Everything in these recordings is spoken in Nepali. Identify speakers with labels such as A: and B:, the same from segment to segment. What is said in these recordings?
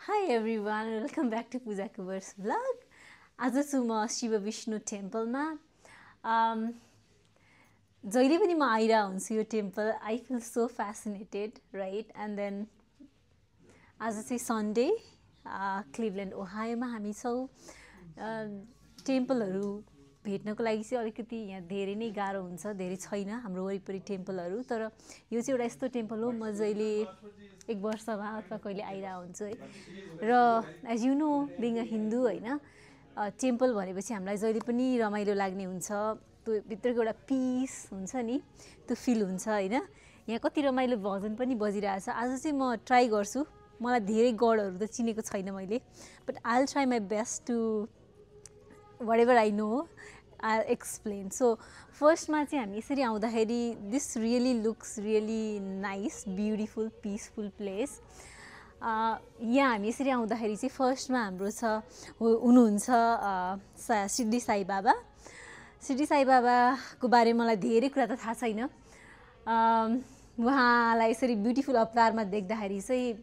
A: Hi everyone, welcome back to Puja Kubar's vlog. आज छु म शिव विष्णु टेम्पलमा जहिले पनि म आइरा हुन्छु यो temple. I feel so fascinated right. And then आज चाहिँ सन्डे क्लिभल्यान्ड ओहायोमा हामी छौँ. टेम्पलहरू भेट्नको लागि चाहिँ अलिकति यहाँ धेरै नै गाह्रो हुन्छ, धेरै छैन हाम्रो वरिपरि टेम्पलहरू. तर यो चाहिँ एउटा यस्तो टेम्पल हो म जहिले एक वर्षमा अथवा कहिले आइरहेको हुन्छु है. र as you know being a Hindu होइन, टेम्पल भनेपछि हामीलाई जहिले पनि रमाइलो लाग्ने हुन्छ. त्यो भित्रको एउटा पिस हुन्छ नि, त्यो फिल हुन्छ होइन. यहाँ कति रमाइलो भजन पनि बजिरहेछ. आज चाहिँ म ट्राई गर्छु, मलाई धेरै गडहरू त चिनेको छैन मैले, but I will try my best to whatever I know, I'll explain. So फर्स्टमा चाहिँ हामी यसरी आउँदाखेरि this really looks really nice, beautiful, peaceful place. यहाँ हामी यसरी आउँदाखेरि चाहिँ फर्स्टमा हाम्रो हुनुहुन्छ सिद्धि साई बाबा. सिद्धि साई बाबाको बारेमा मलाई धेरै कुरा त थाहा छैन. उहाँलाई यसरी ब्युटिफुल अवतारमा देख्दाखेरि चाहिँ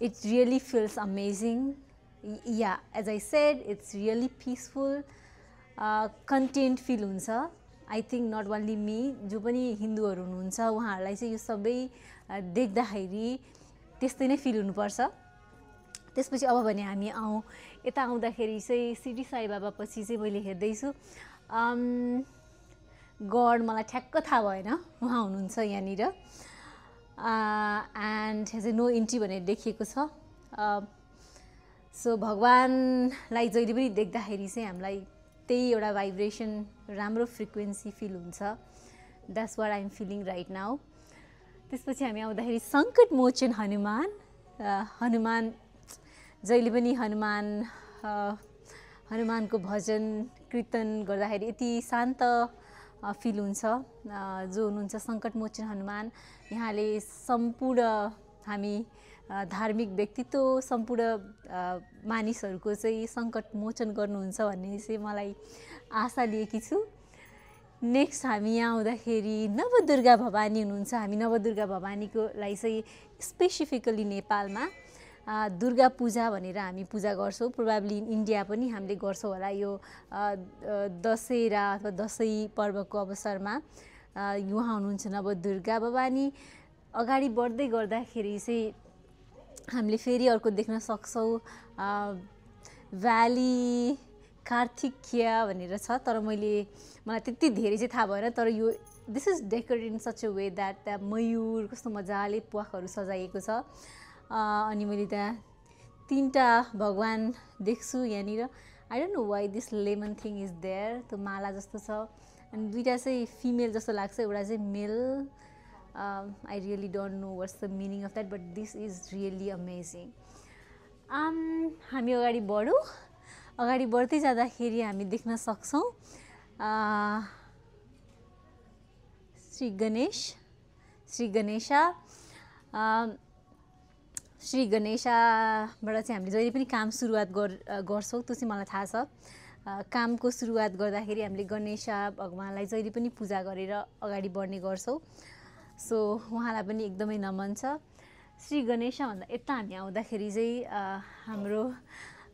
A: it really feels amazing. Yeah as I said it's really peaceful, content feel हुन्छ. I think not only me, जो पनि हिन्दूहरू हुनुहुन्छ उहाँहरूलाई चाहिँ यो सबै देख्दाखेरि त्यस्तै नै फिल हुनुपर्छ. त्यसपछि अब भने हामी यता आउँदाखेरि चाहिँ सिद्धि साई बाबा पछि चाहिँ मैले हेर्दैछु गड, मलाई ठ्याक्क थाहा भएन उहाँ हुनुहुन्छ यहाँनिर. And has a no entry भनेर देखिएको छ. सो भगवानलाई जहिले पनि देख्दाखेरि चाहिँ हामीलाई त्यही एउटा भाइब्रेसन, राम्रो फ्रिक्वेन्सी फिल हुन्छ. That's what I am feeling right now. त्यसपछि हामी आउँदाखेरि सङ्कट मोचन हनुमान. हनुमान जहिले पनि हनुमानको भजन कीर्तन गर्दाखेरि यति शान्त फिल हुन्छ. जो हुनुहुन्छ सङ्कट मोचन हनुमान, यहाँले सम्पूर्ण हामी धार्मिक व्यक्तित्व, सम्पूर्ण मानिसहरूको चाहिँ सङ्कट मोचन गर्नुहुन्छ भन्ने चाहिँ मलाई आशा लिएकी छु. नेक्स्ट हामी यहाँ आउँदाखेरि नवदुर्गा भवानी हुनुहुन्छ. हामी नवदुर्गा भवानीको लागि चाहिँ स्पेसिफिकली नेपालमा दुर्गा पूजा भनेर हामी पूजा गर्छौँ. प्रोभाब्ली इन इन्डिया पनि हामीले गर्छौँ होला. यो दशहरा अथवा दसैँ पर्वको अवसरमा उहाँ हुनुहुन्छ नवदुर्गा भवानी. अगाडि बढ्दै गर्दाखेरि चाहिँ हामीले फेरि अर्को देख्न सक्छौँ भ्याली कार्तिकेय भनेर छ. तर मलाई त्यति धेरै चाहिँ थाहा भएन. तर यो this is decorated in such a way that त्यहाँ मयूर कस्तो मजाले प्वाखहरू सजाइएको छ. अनि मैले त्यहाँ 3टा भगवान देख्छु यहाँनिर. I don't know why this lemon thing is there. त्यो माला जस्तो छ. अनि 2टा चाहिँ फिमेल जस्तो लाग्छ, एउटा चाहिँ मेल. I really don't know what's the meaning of that, but this is really amazing. हामी अगाडि बढौँ. अगाडि बढ्दै जाँदाखेरि हामी देख्न सक्छौँ श्री गणेशाबाट चाहिँ हामीले जहिले पनि काम सुरुवात गर्छौँ. त्यो चाहिँ मलाई थाहा छ. कामको सुरुवात गर्दाखेरि हामीले गणेश भगवानलाई जहिले पनि पूजा गरेर अगाडि बढ्ने गर्छौँ. सो उहाँलाई पनि एकदमै नमन छ. श्री गणेश भन्दा यता हामी आउँदाखेरि चाहिँ हाम्रो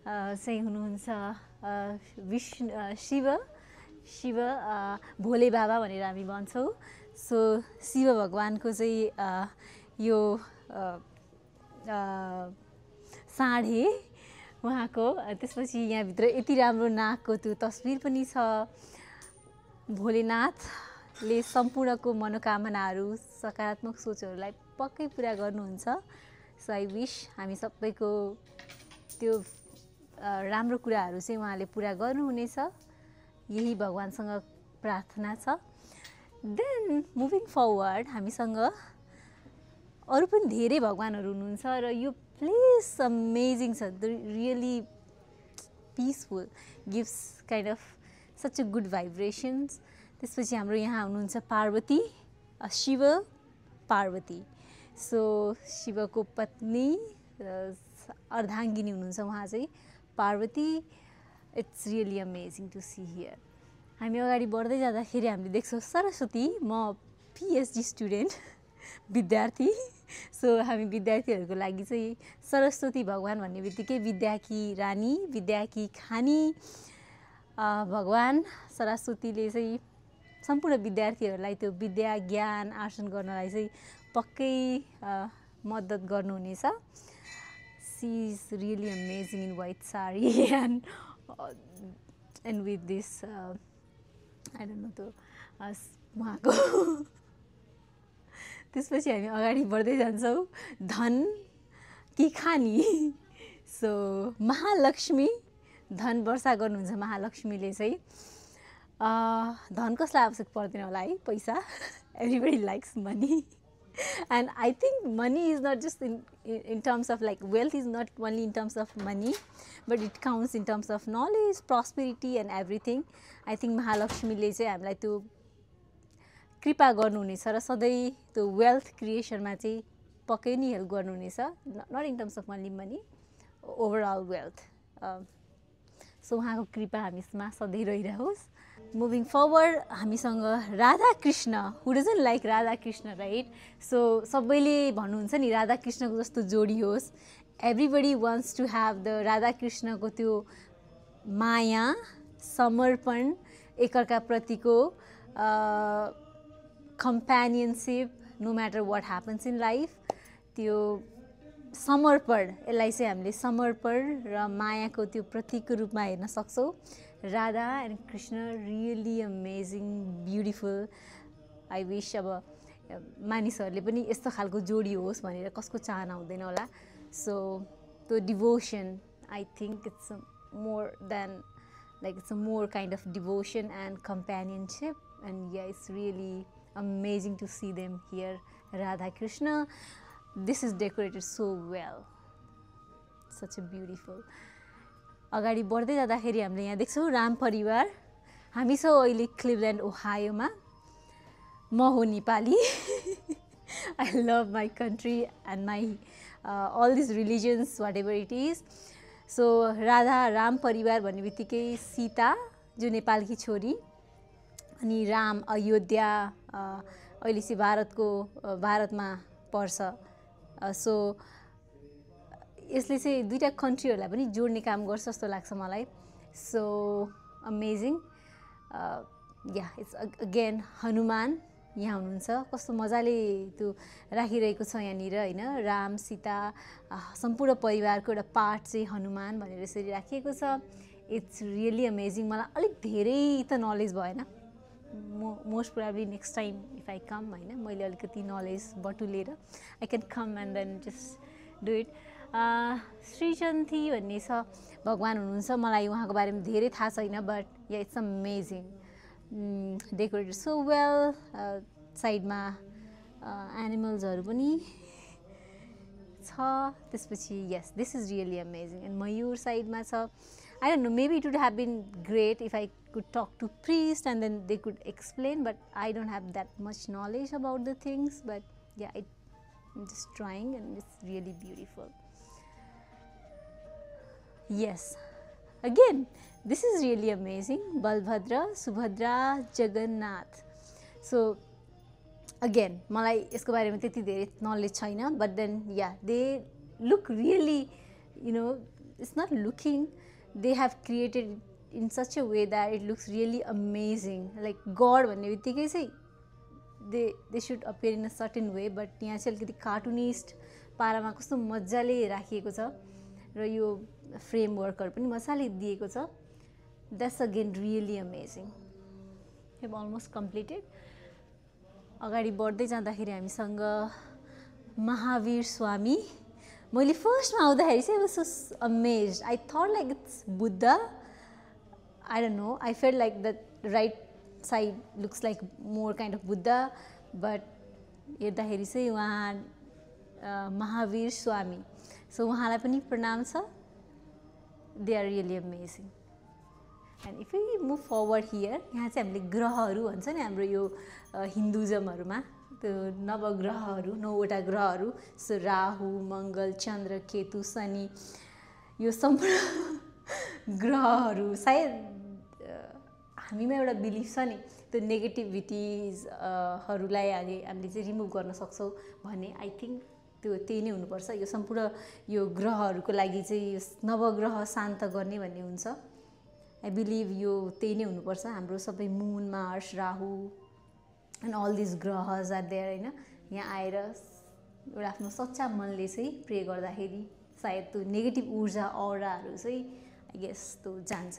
A: चाहिँ हुनुहुन्छ शिव भोले बाबा भनेर हामी भन्छौँ. सो शिव भगवानको चाहिँ यो साँढे उहाँको. त्यसपछि यहाँभित्र यति राम्रो नागको त्यो तस्बिर पनि छ. भोलेनाथले सम्पूर्णको मनोकामनाहरू, सकारात्मक सोचहरूलाई पक्कै पुरा गर्नुहुन्छ. सो आई विश हामी सबैको त्यो राम्रो कुराहरू चाहिँ उहाँले पुरा गर्नुहुनेछ, यही भगवानसँग प्रार्थना छ. देन मुभिङ फरवर्ड हामीसँग अरू पनि धेरै भगवानहरू हुनुहुन्छ र यो प्लेस अमेजिङ छ. Really peaceful, gives kind of such a good vibrations. त्यसपछि हाम्रो यहाँ हुनुहुन्छ पार्वती, शिव पार्वती. सो शिवको पत्नी अर्धाङ्गिनी हुनुहुन्छ उहाँ चाहिँ Parvati. It's really amazing to see here. हामी अगाडि बढ्दै जाँदाखेरि हामीले देख्छौँ सरस्वती. म पिएचडी स्टुडेन्ट विद्यार्थी सो हामी विद्यार्थीहरूको लागि चाहिँ सरस्वती भगवान भन्ने बित्तिकै विद्याकी रानी विद्याकी खानी भगवान सरस्वतीले चाहिँ सम्पूर्ण विद्यार्थीहरूलाई त्यो विद्या ज्ञान आर्जन गर्नलाई चाहिँ पक्कै मद्दत गर्नुहुनेछ she is really amazing in white sari and with this I don't know त्यो उहाँको त्यसपछि हामी अगाडि बढ्दै जान्छौँ धन कि खानी सो महालक्ष्मी धन वर्षा गर्नुहुन्छ महालक्ष्मीले चाहिँ धन कसलाई आवश्यक पर्दैन होला है पैसा everybody likes money and I think money is not just in terms of like wealth is not only in terms of money but it counts in terms of knowledge prosperity and everything I think महालक्ष्मीले चाहिँ हामीलाई त्यो कृपा गर्नुहुनेछ र सधैँ त्यो वेल्थ क्रिएसनमा चाहिँ पक्कै नि हेल्प गर्नुहुनेछ not in terms of money money overall wealth so उहाँको कृपा हामीमा सधैँ रहिरहोस् मुभिङ फरवर्ड हामीसँग Radha Krishna who doesn't like Radha Krishna right so सबैले भन्नुहुन्छ नि राधा कृष्णको जस्तो जोडी होस् everybody wants to have the Radha कृष्णको त्यो माया समर्पण एकअर्काप्रतिको companionship no matter what happens in life त्यो समर्पण यसलाई चाहिँ हामीले समर्पण र मायाको त्यो प्रतीकको रूपमा हेर्न सक्छौँ Radha and Krishna really amazing beautiful I wish अब मानिसहरूले पनि यस्तो खालको जोडी होस् भनेर कसको चाहना हुँदैन होला सो त्यो devotion I think it's more than like it's a more kind of devotion and companionship and yeah it's really amazing to see them here Radha Krishna this is decorated so well such a beautiful अगाडि बढ्दै जाँदाखेरि हामीले यहाँ देख्छौँ राम परिवार हामी छौँ अहिले क्लिभल्यान्ड ओहायोमा म हो Nepali I love my country and my all this religions whatever it is so Radha Ram परिवार भन्ने बित्तिकै सीता जो नेपालकी छोरी अनि राम अयोध्या अहिले चाहिँ भारतमा पर्छ सो यसले चाहिँ दुईटा कन्ट्रीहरूलाई पनि जोड्ने काम गर्छ जस्तो लाग्छ मलाई so amazing yeah it's again Hanuman यहाँ हुनुहुन्छ कस्तो मजाले त्यो राखिरहेको छ यहाँनिर होइन राम सीता सम्पूर्ण परिवारको एउटा पार्ट चाहिँ हनुमान भनेर यसरी राखिएको छ इट्स रियली अमेजिङ मलाई अलिक धेरै त नलेज भएन most probably next time if I come होइन मैले अलिकति नलेज बटुलेर I can come and then just do it श्रीचन्थी भन्ने छ भगवान हुनुहुन्छ मलाई उहाँको बारेमा धेरै थाहा छैन but yeah it's amazing decorated so well साइडमा एनिमल्सहरू पनि छ त्यसपछि यस this is really amazing and मयूर साइडमा छ I don't know, maybe it would have been great if I could talk to priests and then they could explain, but I don't have that much knowledge about the things, but yeah, I'm just trying and it's really beautiful. Yes, again, this is really amazing, Balbhadra, Subhadra, Jagannath. So, again, मलाई यसको बारेमा त्यति धेरै knowledge छैन, but then yeah, they look really, you know, it's not looking, they have created in such a way that it looks really amazing like God भन्ने बित्तिकै चाहिँ they should appear in a certain way but यहाँ चाहिँ अलिकति कार्टुनिस्ट पारामा कस्तो मजाले राखिएको छ र यो फ्रेमवर्कहरू पनि मजाले दिएको छ that's again really amazing we have almost completed अगाडि बढ्दै जाँदाखेरि हामीसँग महावीर स्वामी मैले फर्स्टमा आउँदाखेरि चाहिँ was so amazed I thought like it's Buddha I don't no I felt like the right side looks like more kind of Buddha but हेर्दाखेरि चाहिँ उहाँ महावीर स्वामी सो उहाँलाई पनि प्रणाम छ they are really amazing and if you move forward here यहाँ चाहिँ हामीले ग्रहहरू भन्छ नि हाम्रो यो हिन्दुजमहरूमा त्यो नवग्रहहरू 9वटा ग्रहहरू सो राहु मङ्गल चन्द्र केतु शनि यो सम्पूर्ण ग्रहहरू सायद हामीमा एउटा बिलिफ छ नि त्यो नेगेटिभिटिजहरूलाई हामीले चाहिँ रिमुभ गर्न सक्छौँ भन्ने आई थिङ्क त्यही नै हुनुपर्छ। यो सम्पूर्ण यो ग्रहहरूको लागि चाहिँ यो नवग्रह शान्त गर्ने भन्ने हुन्छ। आई बिलिभ यो त्यही नै हुनुपर्छ। हाम्रो सबै moon Mars Rahu and all this ग्रहज आर देयर होइन, यहाँ आएर एउटा आफ्नो सच्चा मनले चाहिँ प्रे गर्दाखेरि सायद त्यो नेगेटिभ ऊर्जा औराहरू चाहिँ आई गेस त्यो जान्छ।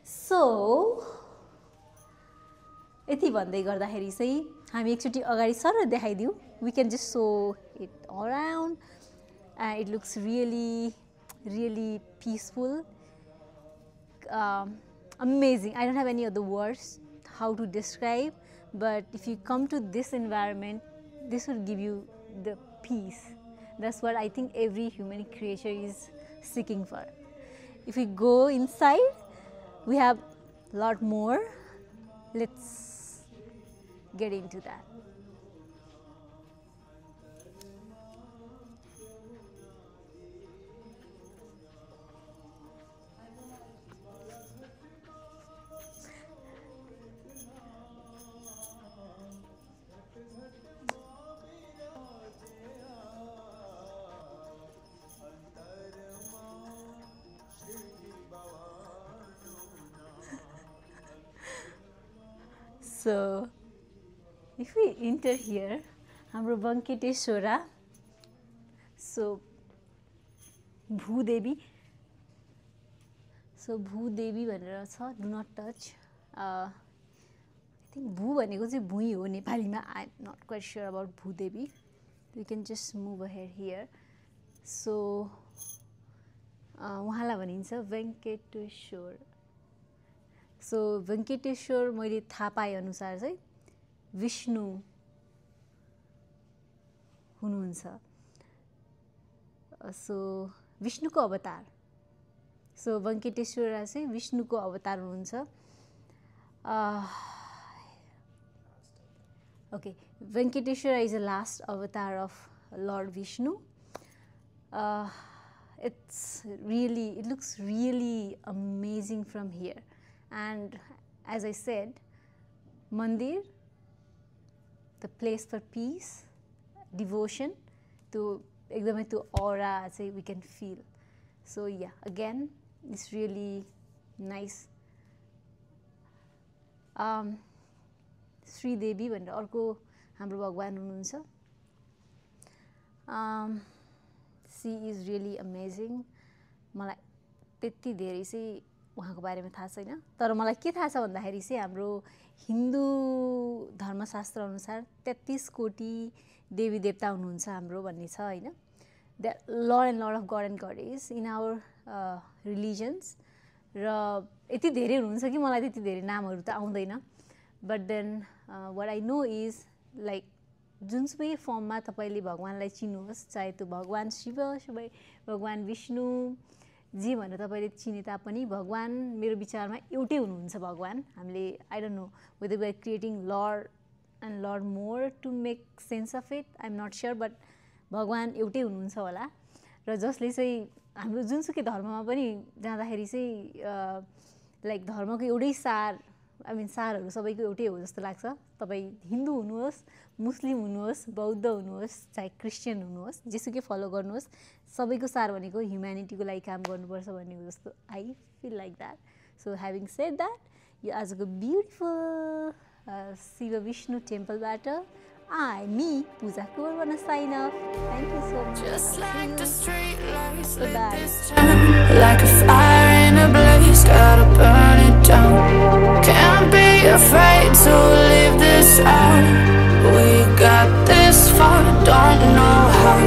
A: सो यति भन्दै गर्दाखेरि चाहिँ हामी एकचोटि अगाडि सर देखाइदिउँ। We can just show it around and it looks really peaceful, amazing. I don't have any other words how to describe, but if you come to this environment, this will give you the peace. That's what I think every human creature is seeking for. If we go inside, we have a lot more. Let's get into that. So, if we enter here, हाम्रो वेंकटेश्वरा, so भूदेवी, भनेर छ, do not touch. I think भू भनेको चाहिँ भुइँ हो नेपालीमा. I'm not quite sure about Bhudevi. We can just move ahead here. So, उहाँलाई भनिन्छ वेंकटेश्वर. सो वेंकटेश्वर मैले थाहा पाए अनुसार चाहिँ विष्णु हुनुहुन्छ. सो विष्णुको अवतार. सो वेंकटेश्वर चाहिँ विष्णुको अवतार हुनुहुन्छ. Okay, Venkateshwara is the last avatar of lord Vishnu. it looks really amazing from here. And as I said, mandir, the place for peace, devotion, to ekdamai to aura say we can feel. So yeah, again it's really nice. Sri Devi भनेर अर्को हाम्रो भगवान हुनुहुन्छ. She is really amazing. मलाई त्यति धेरै चाहिँ उहाँको बारेमा थाहा छैन, तर मलाई के थाहा छ भन्दाखेरि चाहिँ हाम्रो हिन्दू धर्मशास्त्र अनुसार 33 कोटी देवी देवता हुनुहुन्छ हाम्रो भन्ने छ हैन. There lot and lot of god and goddess in our religions. र यति धेरै हुनुहुन्छ कि मलाई त्यति धेरै नामहरू त आउँदैन. But then what I know is like जुनसुकै फर्ममा तपाईले भगवानलाई चिन्नुहोस्, चाहे त्यो भगवान शिव, भगवान विष्णु जी भनेर तपाईले चिने तापनि भगवान मेरो विचारमा एउटै हुनुहुन्छ. भगवान हामीले I don't know whether we are creating lord and lord more to make sense of it, I am not sure, but भगवान एउटै हुनुहुन्छ होला. र जसले चाहिँ हाम्रो जुनसुकै धर्ममा पनि जाँदाखेरि चाहिँ लाइक धर्मको एउटै सार, आई मिन सारहरू सबैको एउटै हो जस्तो लाग्छ. तपाईँ हिन्दू हुनुहोस्, मुस्लिम हुनुहोस्, बौद्ध हुनुहोस्, चाहे क्रिस्चियन हुनुहोस्, जेसुकै फलो गर्नुहोस्, सबैको सार भनेको ह्युम्यानिटीको लागि काम गर्नुपर्छ भन्ने हो जस्तो I feel like that. So having said that, यो आजको ब्युटिफुल शिव विष्णु टेम्पलबाट me Puja Kuwar wanna sign off. Thank you so much.
B: Just like the street lights lit this town, like a fire in a blaze, gotta burn it down. Can't be afraid to leave this out. We got this far, don't know how.